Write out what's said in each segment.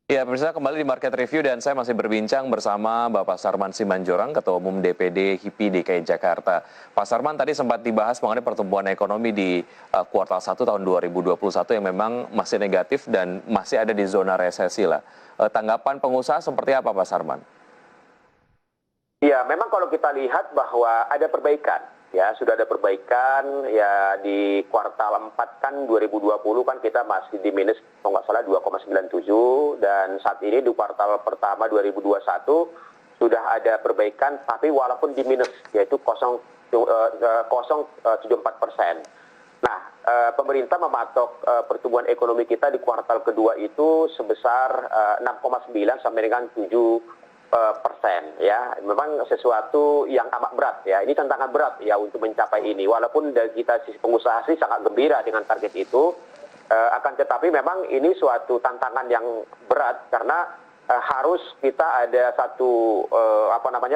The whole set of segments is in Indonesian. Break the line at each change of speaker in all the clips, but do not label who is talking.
Ya, pemirsa kembali di Market Review dan saya masih berbincang bersama Bapak Sarman Simanjorang, Ketua Umum DPD HIPI DKI Jakarta. Pak Sarman tadi sempat dibahas mengenai pertumbuhan ekonomi di kuartal 1 tahun 2021 yang memang masih negatif dan masih ada di zona resesi lah. Tanggapan pengusaha seperti apa Pak Sarman?
Ya, memang kalau kita lihat bahwa ada perbaikan, ya sudah ada perbaikan ya di kuartal 4 kan 2020 kan kita masih di minus kalau nggak salah 2,97 dan saat ini di kuartal pertama 2021 sudah ada perbaikan tapi walaupun di minus yaitu 0,74%. Nah, pemerintah mematok pertumbuhan ekonomi kita di kuartal kedua itu sebesar 6,9 sampai dengan 7%, ya, memang sesuatu yang amat berat, ya. Ini tantangan berat ya untuk mencapai ini. Walaupun dari kita sisi pengusaha sih sangat gembira dengan target itu, akan tetapi memang ini suatu tantangan yang berat karena harus kita ada satu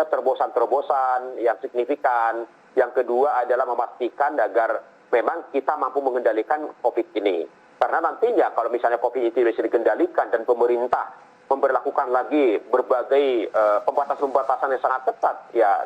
terobosan-terobosan yang signifikan. Yang kedua adalah memastikan agar memang kita mampu mengendalikan COVID ini. Karena nantinya kalau misalnya COVID itu bisa dikendalikan dan pemerintah memberlakukan lagi berbagai pembatasan-pembatasan yang sangat ketat, ya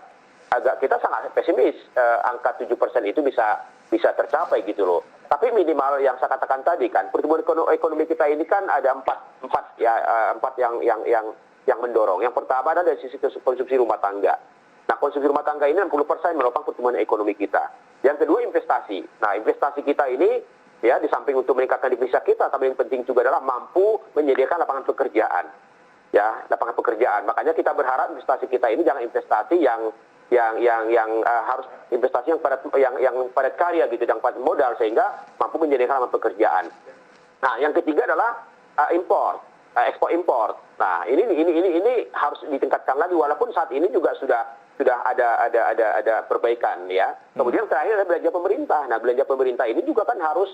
agak kita sangat pesimis angka 7% itu bisa tercapai gitu loh. Tapi minimal yang saya katakan tadi kan pertumbuhan ekonomi kita ini kan ada empat yang mendorong. Yang pertama adalah dari sisi konsumsi rumah tangga. Nah, konsumsi rumah tangga ini 60% menopang pertumbuhan ekonomi kita. Yang kedua investasi. Nah, investasi kita ini ya di samping untuk meningkatkan devisa kita, tapi yang penting juga adalah mampu menyediakan lapangan pekerjaan. Ya, lapangan pekerjaan. Makanya kita berharap investasi kita ini jangan investasi yang harus investasi yang padat karya gitu, yang padat modal sehingga mampu menyediakan lapangan pekerjaan. Nah, yang ketiga adalah ekspor impor. Nah, ini harus ditingkatkan lagi walaupun saat ini juga sudah ada perbaikan ya. Kemudian terakhir adalah belanja pemerintah. Nah, belanja pemerintah ini juga kan harus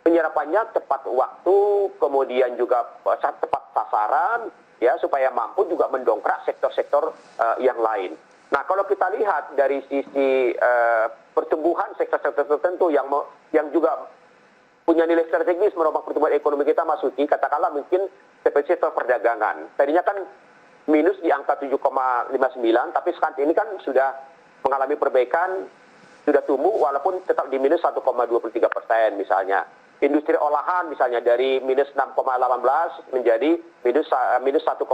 penyerapannya tepat waktu, kemudian juga tepat sasaran ya supaya mampu juga mendongkrak sektor-sektor yang lain. Nah, kalau kita lihat dari sisi pertumbuhan sektor-sektor tertentu yang juga punya nilai strategis menopang pertumbuhan ekonomi kita, Mas Uki, katakanlah mungkin seperti sektor perdagangan. Tadinya kan minus di angka 7,59, tapi saat ini kan sudah mengalami perbaikan, sudah tumbuh walaupun tetap di minus 1,23% misalnya. Industri olahan misalnya dari minus 6,18 menjadi minus 1,38%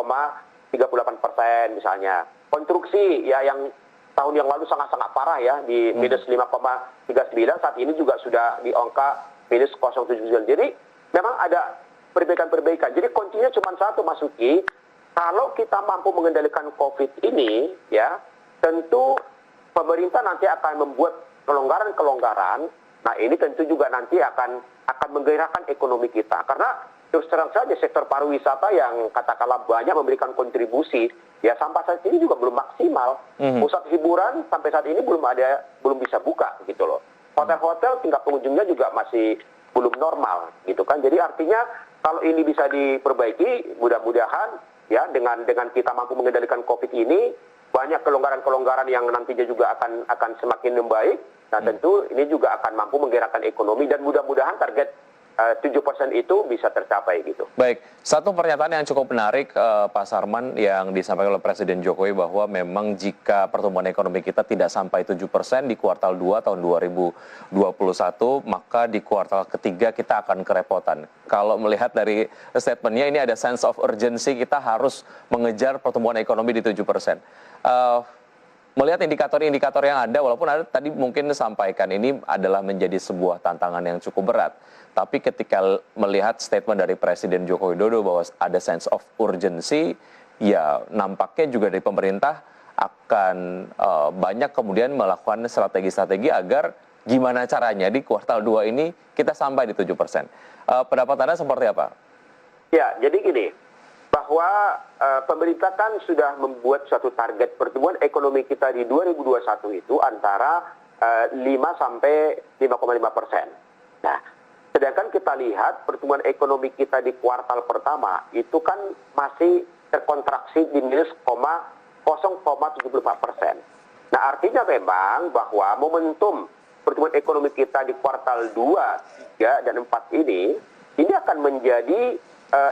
misalnya. Konstruksi ya yang tahun yang lalu sangat-sangat parah ya di minus 5,39, saat ini juga sudah di angka minus 0,79. Jadi memang ada perbaikan-perbaikan. Jadi kuncinya cuma satu, Mas Uki. Kalau kita mampu mengendalikan COVID ini, ya, tentu pemerintah nanti akan membuat kelonggaran-kelonggaran. Nah, ini tentu juga nanti akan menggerakkan ekonomi kita. Karena terus terang saja sektor pariwisata yang katakanlah banyak memberikan kontribusi, ya sampai saat ini juga belum maksimal. Pusat hiburan sampai saat ini belum bisa buka, gitu loh. Hotel-hotel tingkat pengunjungnya juga masih belum normal, gitu kan. Jadi artinya kalau ini bisa diperbaiki, mudah-mudahan ya dengan kita mampu mengendalikan COVID ini, banyak kelonggaran-kelonggaran yang nantinya juga akan semakin membaik. Nah, tentu ini juga akan mampu menggerakkan ekonomi dan mudah-mudahan target 7% itu bisa tercapai gitu.
Baik, satu pernyataan yang cukup menarik Pak Sarman yang disampaikan oleh Presiden Jokowi bahwa memang jika pertumbuhan ekonomi kita tidak sampai 7% di kuartal 2 tahun 2021, maka di kuartal ketiga kita akan kerepotan. Kalau melihat dari statementnya ini ada sense of urgency, kita harus mengejar pertumbuhan ekonomi di 7%. Melihat indikator-indikator yang ada, walaupun ada tadi mungkin disampaikan ini adalah menjadi sebuah tantangan yang cukup berat. Tapi ketika melihat statement dari Presiden Joko Widodo bahwa ada sense of urgency, ya nampaknya juga dari pemerintah akan banyak kemudian melakukan strategi-strategi agar gimana caranya di kuartal 2 ini kita sampai di 7%. Pendapat Anda seperti apa?
Ya, jadi gini, bahwa pemerintah kan sudah membuat suatu target pertumbuhan ekonomi kita di 2021 itu antara 5 sampai 5,5%. Nah, sedangkan kita lihat pertumbuhan ekonomi kita di kuartal pertama itu kan masih terkontraksi di minus 0,74%. Nah, artinya memang bahwa momentum pertumbuhan ekonomi kita di kuartal 2, 3, dan 4 ini akan menjadi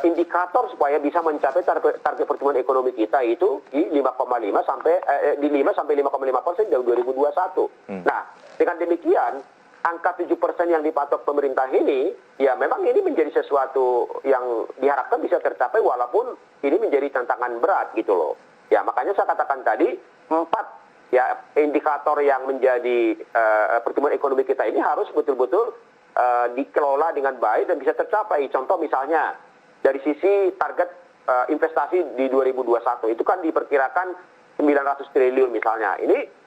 indikator supaya bisa mencapai target pertumbuhan ekonomi kita itu di 5,5 sampai 5,5% dari 2021. Nah, dengan demikian angka 7% yang dipatok pemerintah ini, ya memang ini menjadi sesuatu yang diharapkan bisa tercapai walaupun ini menjadi tantangan berat gitu loh. Ya makanya saya katakan tadi 4 ya indikator yang menjadi pertumbuhan ekonomi kita ini harus betul-betul dikelola dengan baik dan bisa tercapai. Contoh misalnya dari sisi target investasi di 2021 itu kan diperkirakan 900 triliun misalnya. Ini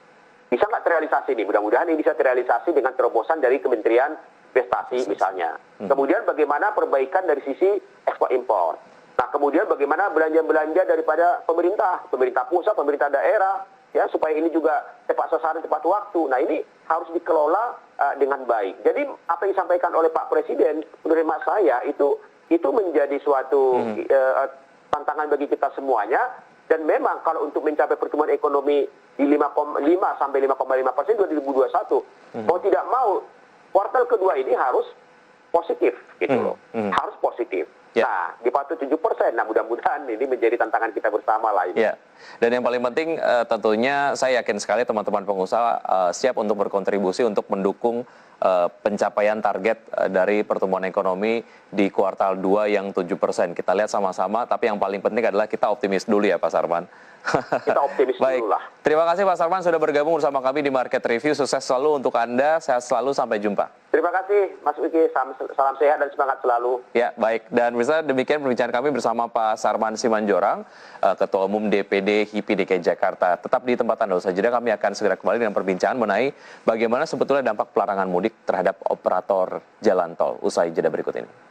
bisa nggak terrealisasi nih? Mudah-mudahan ini bisa terrealisasi dengan terobosan dari Kementerian Investasi misalnya. Kemudian bagaimana perbaikan dari sisi ekspor impor. Nah kemudian bagaimana belanja-belanja daripada pemerintah pusat, pemerintah daerah, ya supaya ini juga tepat sasaran, tepat waktu. Nah ini harus dikelola dengan baik. Jadi apa yang disampaikan oleh Pak Presiden, menurut hemat saya itu menjadi suatu tantangan bagi kita semuanya. Dan memang kalau untuk mencapai pertumbuhan ekonomi di 5,5 sampai 5,5% 2021, mau tidak mau kuartal kedua ini harus positif gitu loh, harus positif.
Ya.
Nah, dipatuh 7%. Nah, mudah-mudahan ini menjadi tantangan kita bersama lah ini.
Ya. Dan yang paling penting tentunya saya yakin sekali teman-teman pengusaha siap untuk berkontribusi untuk mendukung pencapaian target dari pertumbuhan ekonomi di kuartal 2 yang 7%. Kita lihat sama-sama, tapi yang paling penting adalah kita optimis dulu ya Pak Sarman.
Kita optimis
Baik.
dulu lah.
Terima kasih Pak Sarman sudah bergabung bersama kami di Market Review. Sukses selalu untuk Anda, sehat selalu, sampai jumpa.
Terima kasih Mas Wiki, salam sehat dan semangat selalu.
Ya, baik. Dan bisa demikian perbincangan kami bersama Pak Sarman Simanjorang, Ketua Umum DPD HIPI DKI Jakarta. Tetap di tempat Anda saja, kami akan segera kembali dengan perbincangan mengenai bagaimana sebetulnya dampak pelarangan mudik terhadap operator jalan tol. Usai jeda berikut ini.